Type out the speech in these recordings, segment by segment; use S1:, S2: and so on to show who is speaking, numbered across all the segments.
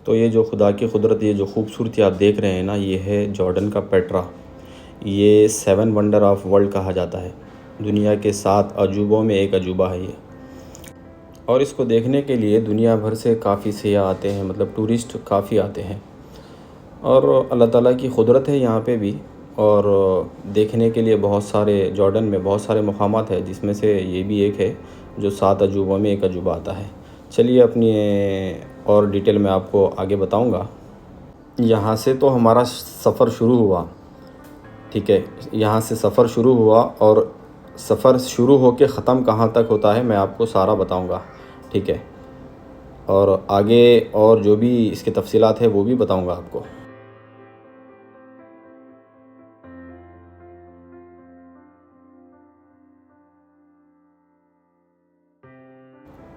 S1: تو یہ جو خدا کی قدرت، یہ جو خوبصورتی آپ دیکھ رہے ہیں نا، یہ ہے جارڈن کا پیٹرا۔ یہ 7 ونڈر آف ورلڈ کہا جاتا ہے، دنیا کے 7 عجوبوں میں ایک عجوبہ ہے یہ۔ اور اس کو دیکھنے کے لیے دنیا بھر سے کافی سیاح آتے ہیں، مطلب ٹورسٹ کافی آتے ہیں، اور اللہ تعالیٰ کی قدرت ہے یہاں پہ بھی۔ اور دیکھنے کے لیے بہت سارے، جارڈن میں بہت سارے مقامات ہیں، جس میں سے یہ بھی ایک ہے جو 7 عجوبوں میں ایک عجوبہ آتا ہے۔ چلیے اپنی اور ڈیٹیل میں آپ کو آگے بتاؤں گا۔ یہاں سے تو ہمارا سفر شروع ہوا، ٹھیک ہے، یہاں سے سفر شروع ہوا، اور سفر شروع ہو کے ختم کہاں تک ہوتا ہے میں آپ کو سارا بتاؤں گا، ٹھیک ہے، اور آگے اور جو بھی اس کے تفصیلات ہیں وہ بھی بتاؤں گا آپ کو۔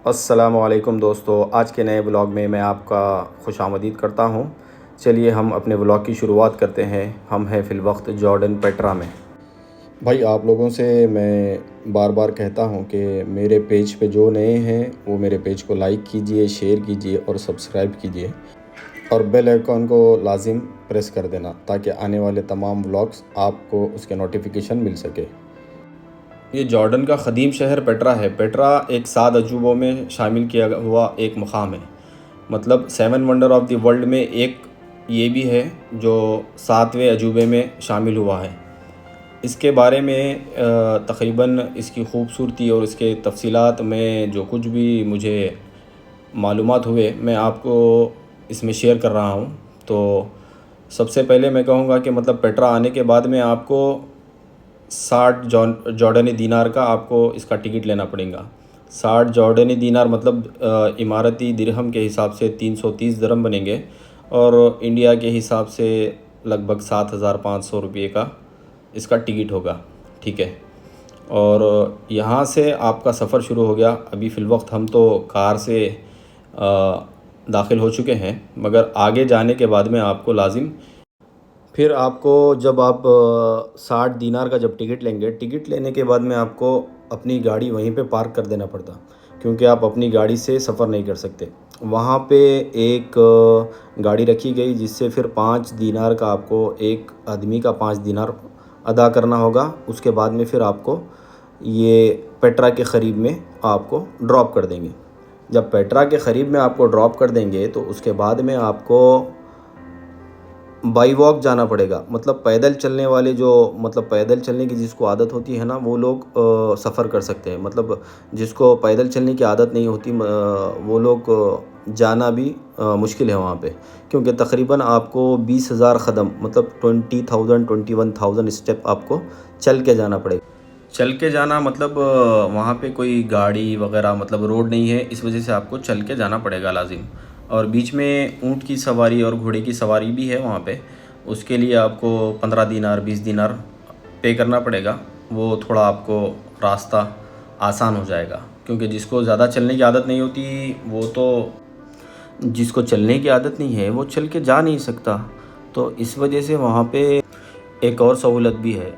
S1: السلام علیکم دوستو، آج کے نئے بلاگ میں میں آپ کا خوش آمدید کرتا ہوں۔ چلیے ہم اپنے بلاگ کی شروعات کرتے ہیں۔ ہم ہیں فی الوقت جارڈن پیٹرا میں۔ بھائی آپ لوگوں سے میں بار بار کہتا ہوں کہ میرے پیج پہ جو نئے ہیں وہ میرے پیج کو لائک کیجئے، شیئر کیجئے اور سبسکرائب کیجئے، اور بیل آئیکن کو لازم پریس کر دینا تاکہ آنے والے تمام ولاگز آپ کو اس کے نوٹیفیکیشن مل سکے۔ یہ جارڈن کا قدیم شہر پیٹرا ہے۔ پیٹرا ایک 7 عجوبوں میں شامل کیا ہوا ایک مقام ہے، مطلب 7 ونڈر آف دی ورلڈ میں ایک یہ بھی ہے جو 7ویں عجوبے میں شامل ہوا ہے۔ اس کے بارے میں تقریباً اس کی خوبصورتی اور اس کے تفصیلات میں جو کچھ بھی مجھے معلومات ہوئے میں آپ کو اس میں شیئر کر رہا ہوں۔ تو سب سے پہلے میں کہوں گا کہ مطلب پیٹرا آنے کے بعد میں آپ کو 60 جارڈنی دینار کا آپ کو اس کا ٹکٹ لینا پڑے گا۔ 60 جارڈنی دینار مطلب اماراتی درہم کے حساب سے 330 درہم بنیں گے، اور انڈیا کے حساب سے لگ بھگ 7500 روپے کا اس کا ٹکٹ ہوگا، ٹھیک ہے۔ اور یہاں سے آپ کا سفر شروع ہو گیا۔ ابھی فی الوقت ہم تو کار سے داخل ہو چکے ہیں، مگر آگے جانے کے بعد میں آپ کو لازم پھر آپ کو جب آپ 60 دینار کا جب ٹکٹ لیں گے، ٹکٹ لینے کے بعد میں آپ کو اپنی گاڑی وہیں پہ پارک کر دینا پڑتا، کیونکہ آپ اپنی گاڑی سے سفر نہیں کر سکتے۔ وہاں پہ ایک گاڑی رکھی گئی جس سے پھر 5 دینار کا آپ کو، ایک آدمی کا 5 دینار ادا کرنا ہوگا۔ اس کے بعد میں پھر آپ کو یہ پیٹرا کے قریب میں آپ کو ڈراپ کر دیں گے۔ جب پیٹرا کے قریب میں آپ کو ڈراپ کر دیں گے تو اس کے بعد میں آپ کو بائی واک جانا پڑے گا، مطلب پیدل چلنے والے جو، مطلب پیدل چلنے کی جس کو عادت ہوتی ہے نا وہ لوگ سفر کر سکتے ہیں، مطلب جس کو پیدل چلنے کی عادت نہیں ہوتی وہ لوگ جانا بھی مشکل ہے وہاں پہ، کیونکہ تقریباً آپ کو 20,000 قدم، مطلب 20,000 21,000 اسٹیپ آپ کو چل کے جانا پڑے گا۔ چل کے جانا مطلب وہاں پہ کوئی گاڑی وغیرہ مطلب روڈ نہیں ہے، اس وجہ سے آپ کو چل کے جانا پڑے گا لازم۔ اور بیچ میں اونٹ کی سواری اور گھوڑے کی سواری بھی ہے وہاں پہ، اس کے لیے آپ کو 15 دینار 20 دینار پے کرنا پڑے گا۔ وہ تھوڑا آپ کو راستہ آسان ہو جائے گا، کیونکہ جس کو زیادہ چلنے کی عادت نہیں ہوتی وہ تو، جس کو چلنے کی عادت نہیں ہے وہ چل کے جا نہیں سکتا، تو اس وجہ سے وہاں پہ ایک اور سہولت بھی ہے،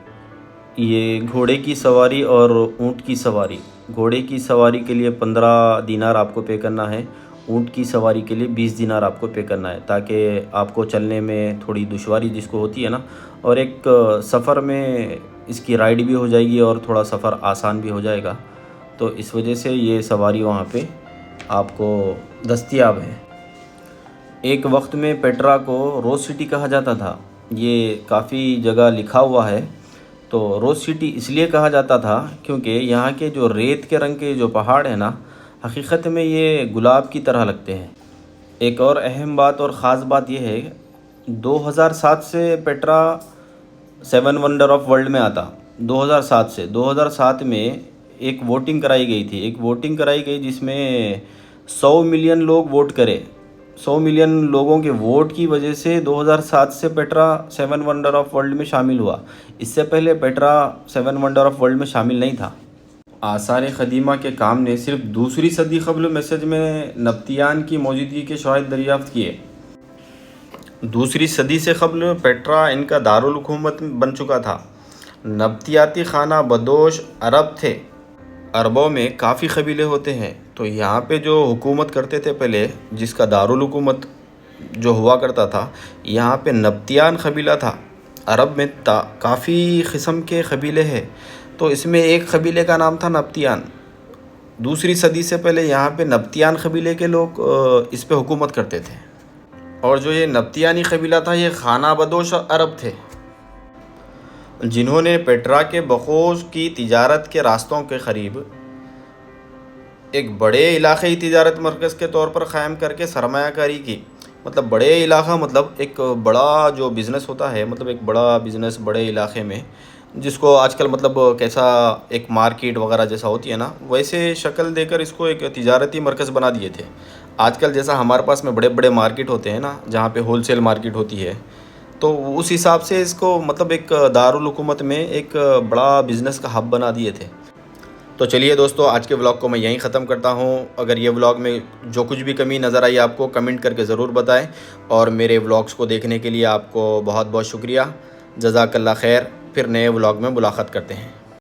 S1: یہ گھوڑے کی سواری اور اونٹ کی سواری۔ گھوڑے کی سواری کے لیے 15 دینار آپ کو پے کرنا ہے، اونٹ کی سواری کے لیے 20 دینار آپ کو پے کرنا ہے، تاکہ آپ کو چلنے میں تھوڑی دشواری جس کو ہوتی ہے نا، اور ایک سفر میں اس کی رائڈ بھی ہو جائے گی اور تھوڑا سفر آسان بھی ہو جائے گا، تو اس وجہ سے یہ سواری وہاں پہ آپ کو دستیاب ہے۔ ایک وقت میں پیٹرا کو روز سٹی کہا جاتا تھا، یہ کافی جگہ لکھا ہوا ہے۔ تو روز سٹی اس لیے کہا جاتا تھا کیونکہ یہاں کے جو ریت کے رنگ کے جو پہاڑ ہیں نا، حقیقت میں یہ گلاب کی طرح لگتے ہیں۔ ایک اور اہم بات اور خاص بات یہ ہے، 2007 سے پیٹرا 7 ونڈر آف ورلڈ میں آتا۔ 2007 سے 2007 میں ایک ووٹنگ کرائی گئی تھی، ایک ووٹنگ کرائی گئی جس میں 100 ملین لوگ ووٹ کرے۔ 100 ملین لوگوں کے ووٹ کی وجہ سے 2007 سے پیٹرا 7 ونڈر آف ورلڈ میں شامل ہوا۔ اس سے پہلے پیٹرا 7 ونڈر آف ورلڈ میں شامل نہیں تھا۔ آثار قدیمہ کے کام نے صرف 2 صدی قبل مسیح میں نبطیان کی موجودگی کے شواہد دریافت کیے۔ 2 صدی سے قبل پیٹرا ان کا دارالحکومت بن چکا تھا۔ نبطیاتی خانہ بدوش عرب تھے۔ عربوں میں کافی قبیلے ہوتے ہیں، تو یہاں پہ جو حکومت کرتے تھے پہلے، جس کا دارالحکومت جو ہوا کرتا تھا، یہاں پہ نبطیان قبیلہ تھا۔ عرب میں کافی قسم کے قبیلے ہیں، تو اس میں ایک قبیلے کا نام تھا نبطیان۔ دوسری صدی سے پہلے یہاں پہ نبطیان قبیلے کے لوگ اس پہ حکومت کرتے تھے، اور جو یہ نبطیانی قبیلہ تھا یہ خانہ بدوش عرب تھے، جنہوں نے پیٹرا کے بخوش کی تجارت کے راستوں کے قریب ایک بڑے علاقائی تجارت مرکز کے طور پر قائم کر کے سرمایہ کاری کی۔ مطلب بڑے علاقہ مطلب ایک بڑا جو بزنس ہوتا ہے، مطلب ایک بڑا بزنس بڑے علاقے میں، جس کو آج کل مطلب کیسا ایک مارکیٹ وغیرہ جیسا ہوتی ہے نا، ویسے شکل دے کر اس کو ایک تجارتی مرکز بنا دیے تھے۔ آج کل جیسا ہمارے پاس میں بڑے بڑے مارکیٹ ہوتے ہیں نا، جہاں پہ ہول سیل مارکیٹ ہوتی ہے، تو اس حساب سے اس کو مطلب ایک دارالحکومت میں ایک بڑا بزنس کا ہب بنا دیے تھے۔ تو چلیے دوستو، آج کے ولاگ کو میں یہیں ختم کرتا ہوں۔ اگر یہ ولاگ میں جو کچھ بھی کمی نظر آئی آپ کو، کمنٹ کر کے ضرور بتائیں، اور میرے ولاگس کو دیکھنے کے لیے آپ کو بہت بہت شکریہ۔ جزاک اللہ خیر۔ پھر نئے ولاگ میں ملاقات کرتے ہیں۔